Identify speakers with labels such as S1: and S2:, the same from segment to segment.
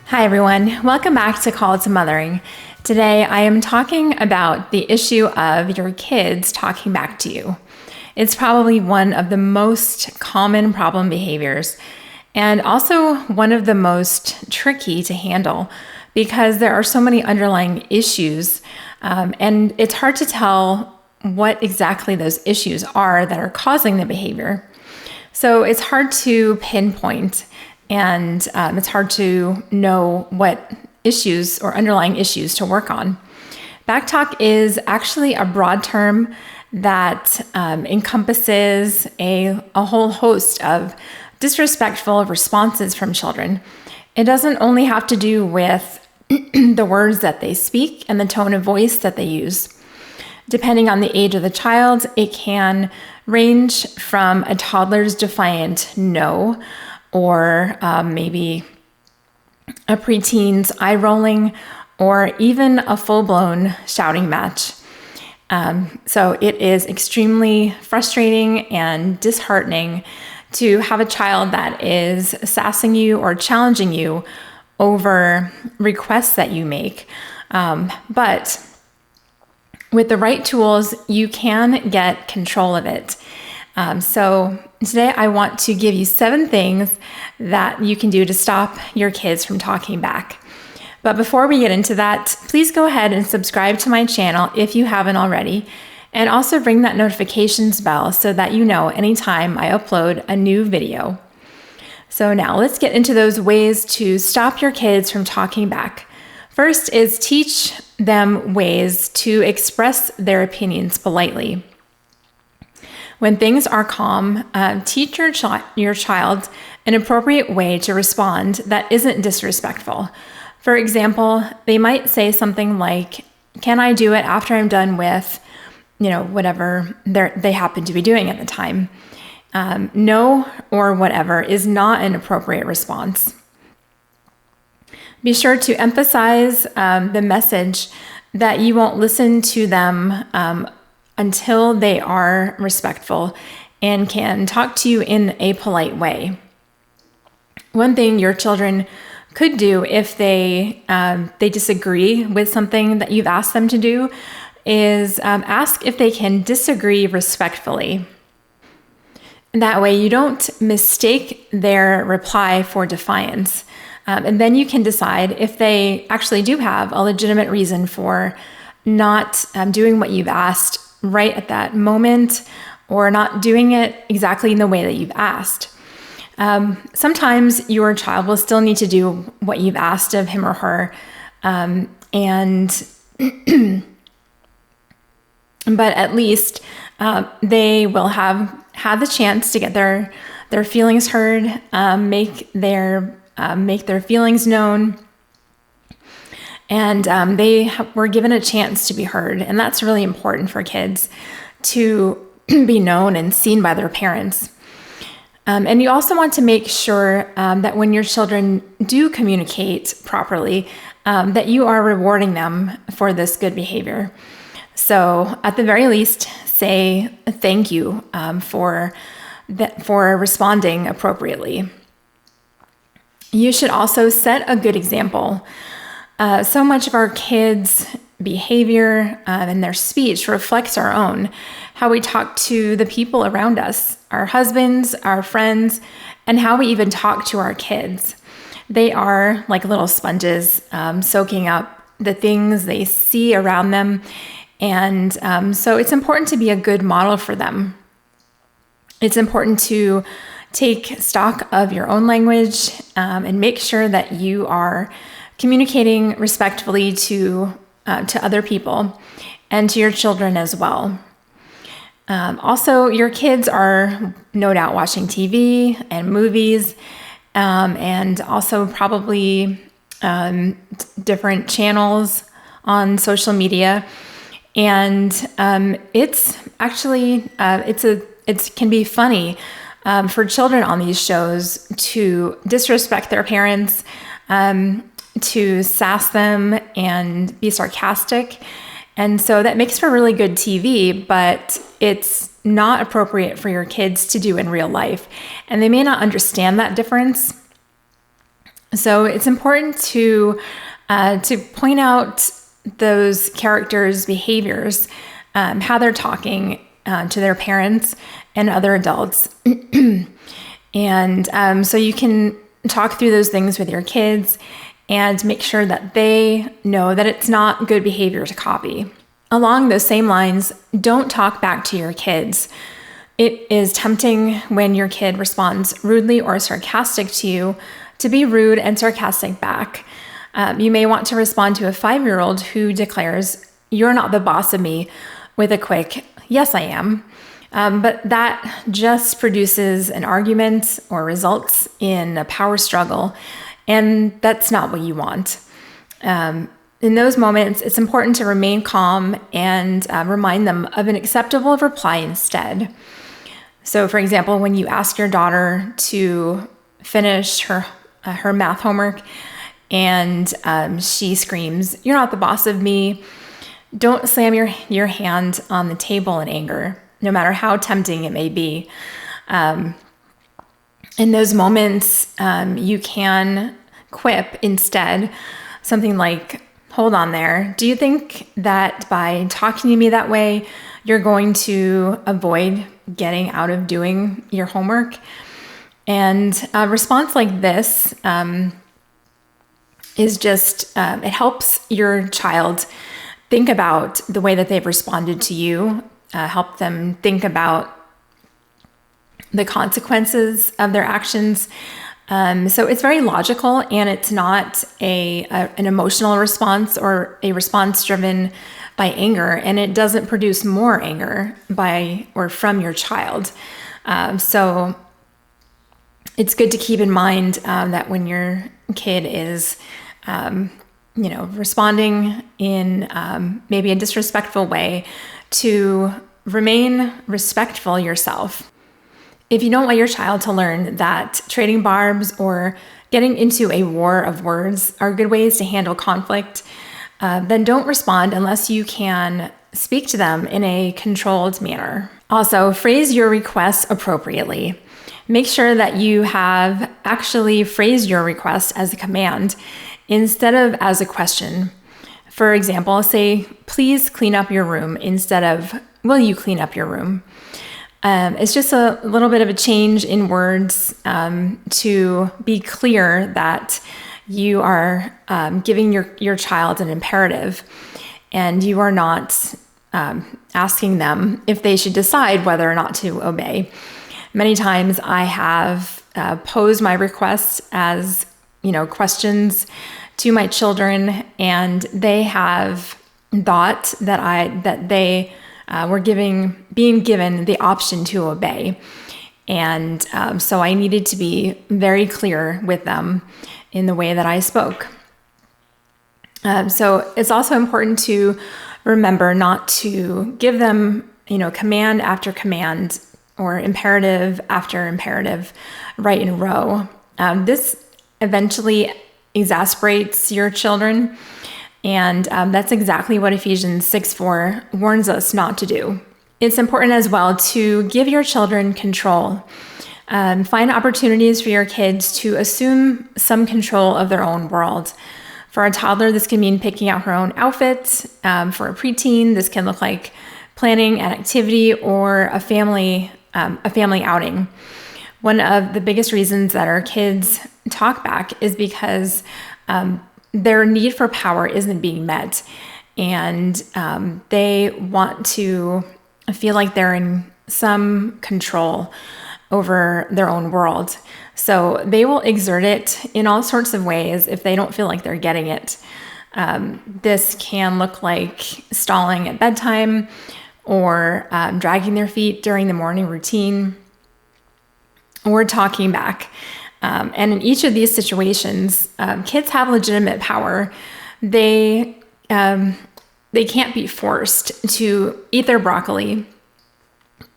S1: Hi everyone, welcome back to Call to Mothering. Today I am talking about the issue of your kids talking back to you. It's probably one of the most common problem behaviors and also one of the most tricky to handle because there are so many underlying issues and it's hard to tell what exactly those issues are that are causing the behavior. So it's hard to pinpoint. And it's hard to know what issues or underlying issues to work on. Backtalk is actually a broad term that encompasses a whole host of disrespectful responses from children. It doesn't only have to do with the words that they speak and the tone of voice that they use. Depending on the age of the child, it can range from a toddler's defiant no, or maybe a preteen's eye rolling, or even a full-blown shouting match. So it is extremely frustrating and disheartening to have a child that is sassing you or challenging you over requests that you make. But with the right tools, you can get control of it. So today I want to give you 7 things that you can do to stop your kids from talking back. But before we get into that, please go ahead and subscribe to my channel if you haven't already, and also ring that notifications bell so that you know anytime I upload a new video. So now let's get into those ways to stop your kids from talking back. First is teach them ways to express their opinions politely. When things are calm, teach your child an appropriate way to respond that isn't disrespectful. For example, they might say something like, "Can I do it after I'm done with, whatever they happen to be doing at the time?" No or whatever is not an appropriate response. Be sure to emphasize the message that you won't listen to them until they are respectful and can talk to you in a polite way. One thing your children could do if they disagree with something that you've asked them to do is ask if they can disagree respectfully. That way you don't mistake their reply for defiance. And then you can decide if they actually do have a legitimate reason for not doing what you've asked right at that moment, or not doing it exactly in the way that you've asked. Sometimes your child will still need to do what you've asked of him or her, and but at least they will have had the chance to get their feelings heard, make their feelings known. And they were given a chance to be heard. And that's really important for kids to be known and seen by their parents. And you also want to make sure that when your children do communicate properly, that you are rewarding them for this good behavior. So at the very least, say thank you for responding appropriately. You should also set a good example. So much of our kids' behavior and their speech reflects our own, how we talk to the people around us, our husbands, our friends, and how we even talk to our kids. They are like little sponges, soaking up the things they see around them. And so it's important to be a good model for them. It's important to take stock of your own language and make sure that you are communicating respectfully to other people and to your children as well. Also, your kids are no doubt watching TV and movies, and also probably different channels on social media. And it's actually it can be funny for children on these shows to disrespect their parents, to sass them and be sarcastic. And so that makes for really good TV, but it's not appropriate for your kids to do in real life. And they may not understand that difference. So it's important to point out those characters' behaviors, how they're talking to their parents and other adults. And so you can talk through those things with your kids and make sure that they know that it's not good behavior to copy. Along those same lines, don't talk back to your kids. It is tempting when your kid responds rudely or sarcastic to you to be rude and sarcastic back. You may want to respond to a 5-year-old who declares, "You're not the boss of me," with a quick, "Yes, I am." But that just produces an argument or results in a power struggle, and that's not what you want. In those moments, it's important to remain calm and remind them of an acceptable reply instead. So, for example, when you ask your daughter to finish her math homework and she screams, "You're not the boss of me," don't slam your hand on the table in anger, no matter how tempting it may be. In those moments, you can quip instead something like, "Hold on there. Do you think that by talking to me that way, you're going to avoid getting out of doing your homework?" And a response like this is just, it helps your child think about the way that they've responded to you, help them think about the consequences of their actions. So it's very logical, and it's not an emotional response or a response driven by anger, and it doesn't produce more anger by or from your child. So it's good to keep in mind that when your kid is, responding in maybe a disrespectful way, to remain respectful yourself. If you don't want your child to learn that trading barbs or getting into a war of words are good ways to handle conflict, then don't respond unless you can speak to them in a controlled manner. Also, phrase your requests appropriately. Make sure that you have actually phrased your request as a command instead of as a question. For example, say, "Please clean up your room," instead of, "Will you clean up your room?" It's just a little bit of a change in words to be clear that you are giving your child an imperative, and you are not asking them if they should decide whether or not to obey. Many times I have posed my requests as questions to my children, and they have thought that they were being given the option to obey. And so I needed to be very clear with them in the way that I spoke. So it's also important to remember not to give them, command after command or imperative after imperative right in a row. This eventually exasperates your children. And that's exactly what Ephesians 6:4 warns us not to do. It's important as well to give your children control. Find opportunities for your kids to assume some control of their own world. For a toddler, this can mean picking out her own outfits. For a preteen, this can look like planning an activity or a family outing. One of the biggest reasons that our kids talk back is because their need for power isn't being met, and they want to feel like they're in some control over their own world. So they will exert it in all sorts of ways if they don't feel like they're getting it. This can look like stalling at bedtime or dragging their feet during the morning routine or talking back. And in each of these situations, kids have legitimate power. They can't be forced to eat their broccoli.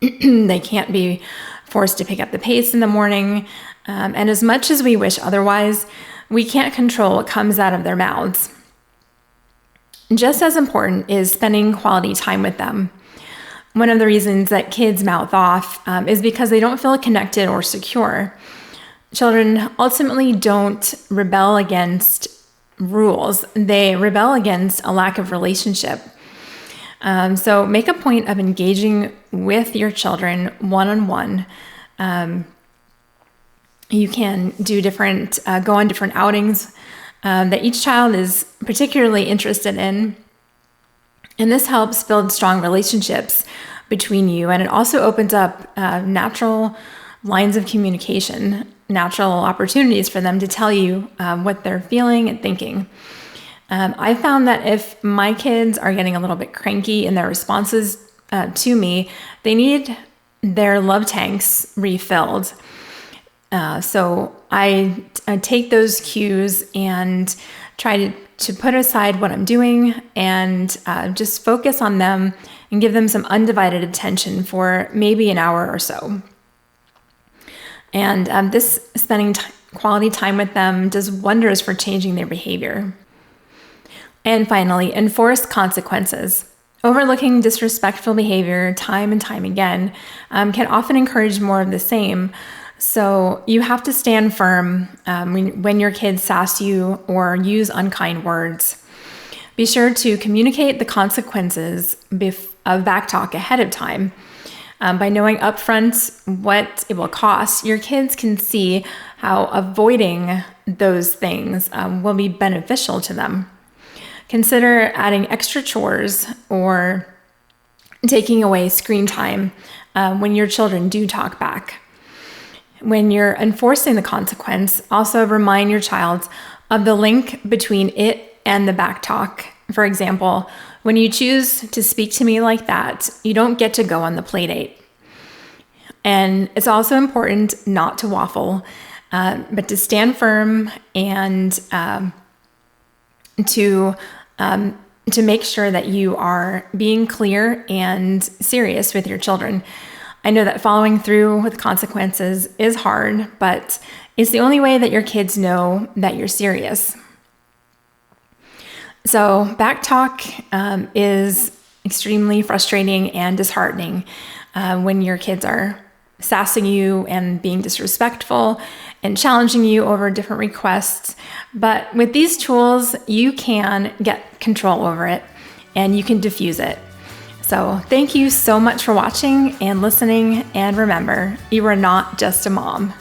S1: They can't be forced to pick up the pace in the morning. And as much as we wish otherwise, we can't control what comes out of their mouths. Just as important is spending quality time with them. One of the reasons that kids mouth off is because they don't feel connected or secure. Children ultimately don't rebel against rules. They rebel against a lack of relationship. So make a point of engaging with your children one-on-one. You can do go on different outings that each child is particularly interested in. And this helps build strong relationships between you. And it also opens up natural lines of communication, natural opportunities for them to tell you what they're feeling and thinking. I found that if my kids are getting a little bit cranky in their responses to me, they need their love tanks refilled. So I take those cues and try to put aside what I'm doing and just focus on them and give them some undivided attention for maybe an hour or so. And this spending quality time with them does wonders for changing their behavior. And finally, enforce consequences. Overlooking disrespectful behavior time and time again can often encourage more of the same. So you have to stand firm when your kids sass you or use unkind words. Be sure to communicate the consequences of backtalk ahead of time. By knowing upfront what it will cost, your kids can see how avoiding those things will be beneficial to them. Consider adding extra chores or taking away screen time when your children do talk back. When you're enforcing the consequence, also remind your child of the link between it and the backtalk. For example, when you choose to speak to me like that, you don't get to go on the play date. And it's also important not to waffle, but to stand firm and to make sure that you are being clear and serious with your children. I know that following through with consequences is hard, but it's the only way that your kids know that you're serious. So backtalk is extremely frustrating and disheartening when your kids are sassing you and being disrespectful and challenging you over different requests. But with these tools, you can get control over it and you can diffuse it. So thank you so much for watching and listening. And remember, you are not just a mom.